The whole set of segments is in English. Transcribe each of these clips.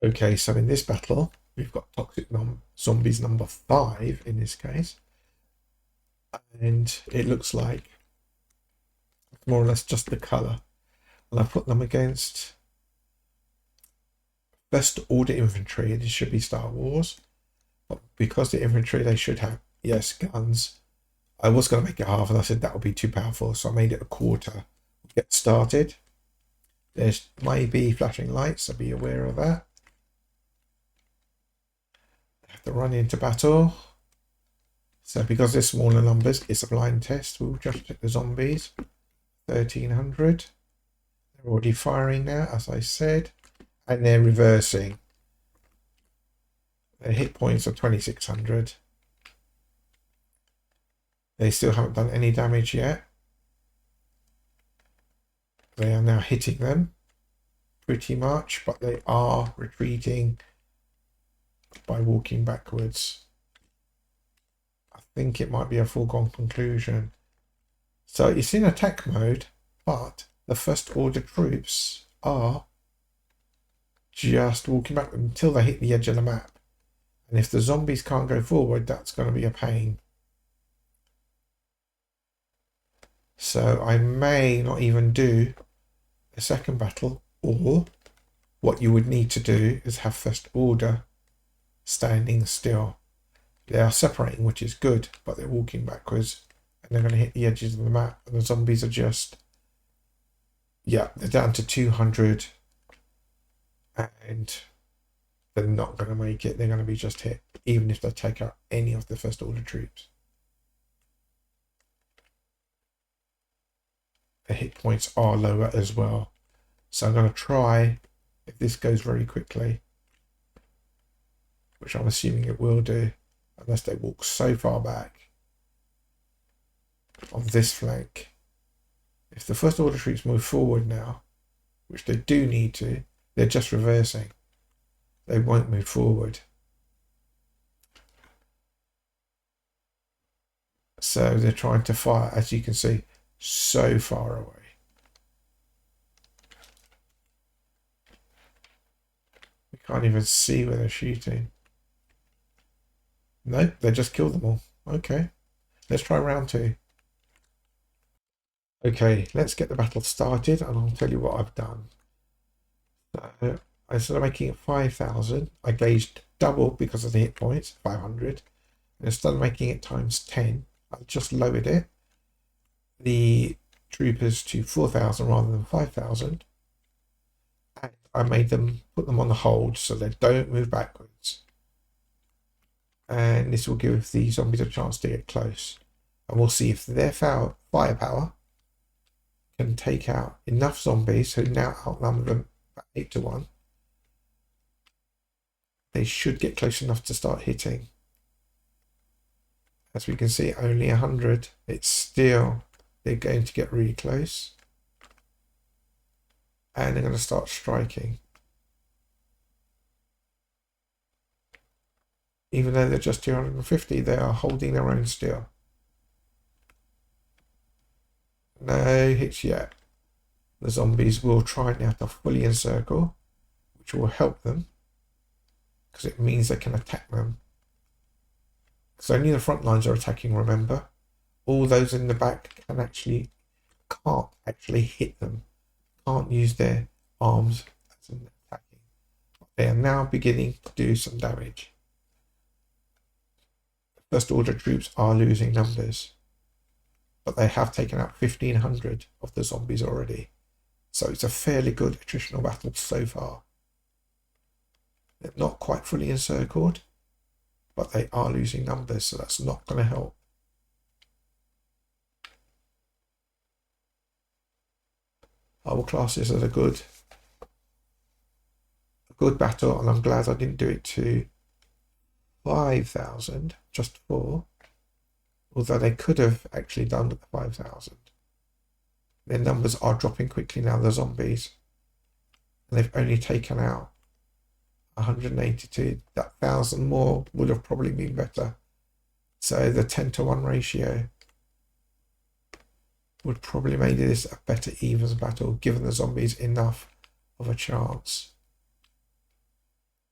Okay, so in this battle, we've got toxic zombies number 5 in this case. And it looks like it's more or less just the colour. And I put them against First Order infantry. This should be Star Wars. But because the infantry, they should have, yes, guns. I was going to make it half, and I said that would be too powerful, so I made it a quarter. Get started. There's maybe flashing lights, so be aware of that. I have to run into battle. So because they're smaller numbers, it's a blind test. We'll just check the zombies. 1300. They're already firing now, as I said. And they're reversing. Their hit points are 2600. They still haven't done any damage yet. They are now hitting them pretty much, but they are retreating by walking backwards. I think it might be a foregone conclusion. So it's in attack mode, but the First Order troops are just walking back until they hit the edge of the map. And if the zombies can't go forward, that's going to be a pain. So I may not even do a second battle, or what you would need to do is have First Order standing still. They are separating, which is good, but they're walking backwards and they're going to hit the edges of the map, and the zombies are just, yeah, they're down to 200 and they're not going to make it. They're going to be just hit, even if they take out any of the First Order troops. The hit points are lower as well. So I'm going to try, if this goes very quickly, which I'm assuming it will do, unless they walk so far back on this flank. If the First Order troops move forward now, which they do need to, they're just reversing. They won't move forward. So they're trying to fire, as you can see, so far away. We can't even see where they're shooting. Nope, they just killed them all. Okay, let's try round 2. Okay, let's get the battle started and I'll tell you what I've done. So, instead of making it 5,000, I gauged double because of the hit points, 500. And instead of making it times 10, I just lowered it, the troopers, to 4,000 rather than 5,000. And I made them, put them on the hold so they don't move backwards. And this will give the zombies a chance to get close. And we'll see if their firepower can take out enough zombies who now outnumber them about 8 to 1. They should get close enough to start hitting. As we can see, only 100. It's still, they're going to get really close. And they're going to start striking. Even though they're just 250, they are holding their own still. No hits yet. The zombies will try now to fully encircle, which will help them, because it means they can attack them. Because only the front lines are attacking, remember. All those in the back can't actually hit them. Can't use their arms as an attacking. They are now beginning to do some damage. First Order troops are losing numbers, but they have taken out 1,500 of the zombies already. So it's a fairly good attritional battle so far. They're not quite fully encircled, but they are losing numbers, so that's not going to help. I will class this as a good battle, and I'm glad I didn't do it to 5,000, just 4. Although they could have actually done with the 5,000. Their numbers are dropping quickly now, the zombies. And they've only taken out 182. That 1,000 more would have probably been better. So the 10 to 1 ratio would probably make this a better evens battle, given the zombies enough of a chance.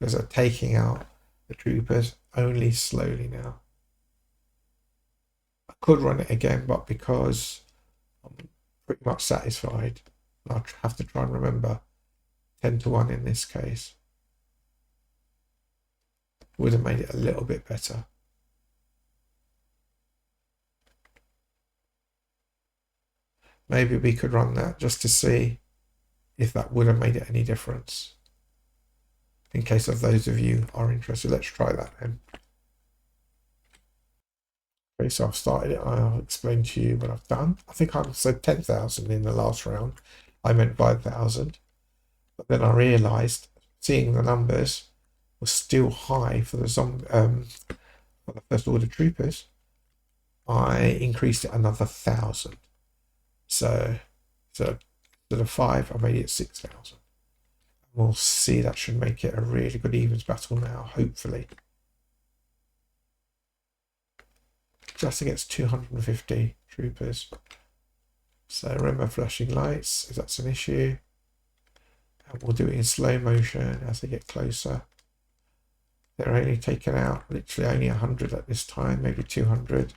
because they're taking out the troopers only slowly now. I could run it again, but because I'm pretty much satisfied, I'll have to try and remember 10-1 in this case. Would have made it a little bit better. Maybe we could run that just to see if that would have made it any difference. In case of those of you are interested, let's try that then. Okay, so I've started it. I'll explain to you what I've done. I think I said 10,000 in the last round. I meant 5,000. But then I realised, seeing the numbers were still high for the for the first order troopers, I increased it another 1,000. So instead of 5, I made it 6,000. We'll see, that should make it a really good evens battle now, hopefully. Just against 250 troopers. So remember flashing lights, if that's an issue. And we'll do it in slow motion as they get closer. They're only taking out literally only 100 at this time, maybe 200.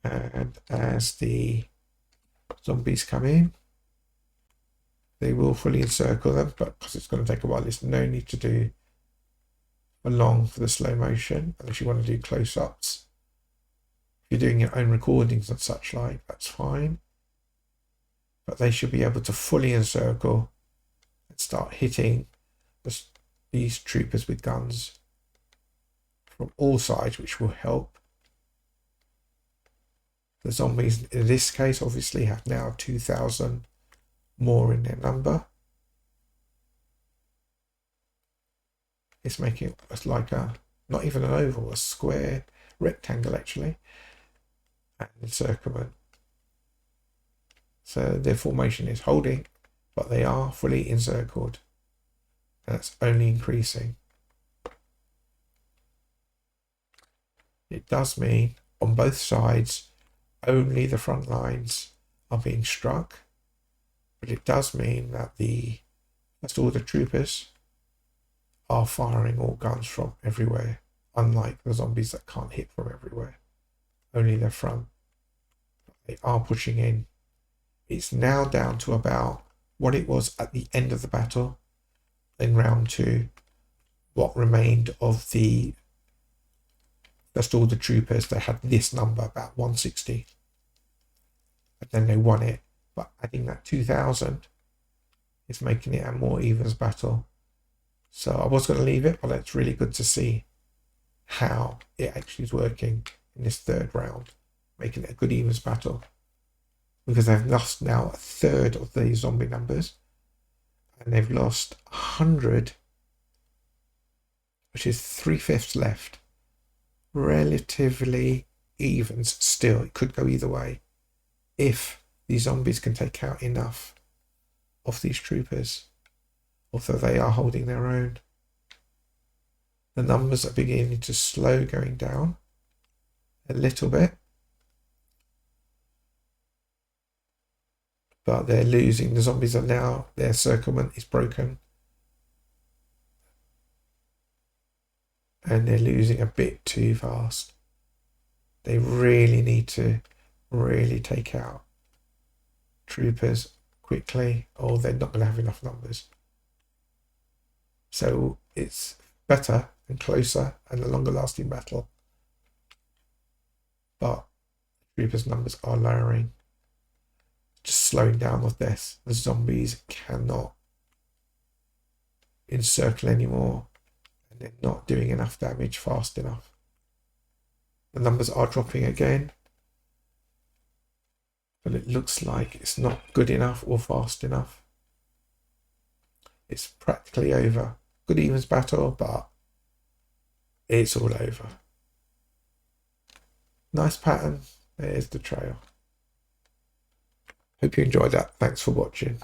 And as the zombies come in, they will fully encircle them, but because it's going to take a while, there's no need to do for long for the slow motion, unless you want to do close-ups. If you're doing your own recordings and such like, that's fine. But they should be able to fully encircle and start hitting these troopers with guns from all sides, which will help. The zombies in this case obviously have now 2,000 more in their number. It's making it like a, not even an oval, a square rectangle actually, and encirclement. So their formation is holding, but they are fully encircled, and that's only increasing. It does mean on both sides only the front lines are being struck, but it does mean that that's all the troopers are firing all guns from everywhere, unlike the zombies that can't hit from everywhere, only their front. They are pushing in. It's now down to about what it was at the end of the battle in round 2, what remained of the first order troopers. They had this number, about 160, but then they won it. But adding that 2,000 is making it a more evens battle. So I was going to leave it, but it's really good to see how it actually is working in this third round, making it a good evens battle. Because they've lost now a third of the zombie numbers, and they've lost 100, which is 3/5 left. Relatively evens still. It could go either way if these zombies can take out enough of these troopers, although they are holding their own. The numbers are beginning to slow going down a little bit, but they're losing. The zombies are now, their encirclement is broken, and they're losing a bit too fast. They really need to really take out troopers quickly, or they're not going to have enough numbers. So it's better and closer and a longer lasting battle, but troopers' numbers are lowering, just slowing down with this. The zombies cannot encircle anymore, and they're not doing enough damage fast enough. The numbers are dropping again, but it looks like it's not good enough or fast enough. It's practically over. Good evens battle, but it's all over. Nice pattern. There's the trail. Hope you enjoyed that. Thanks for watching.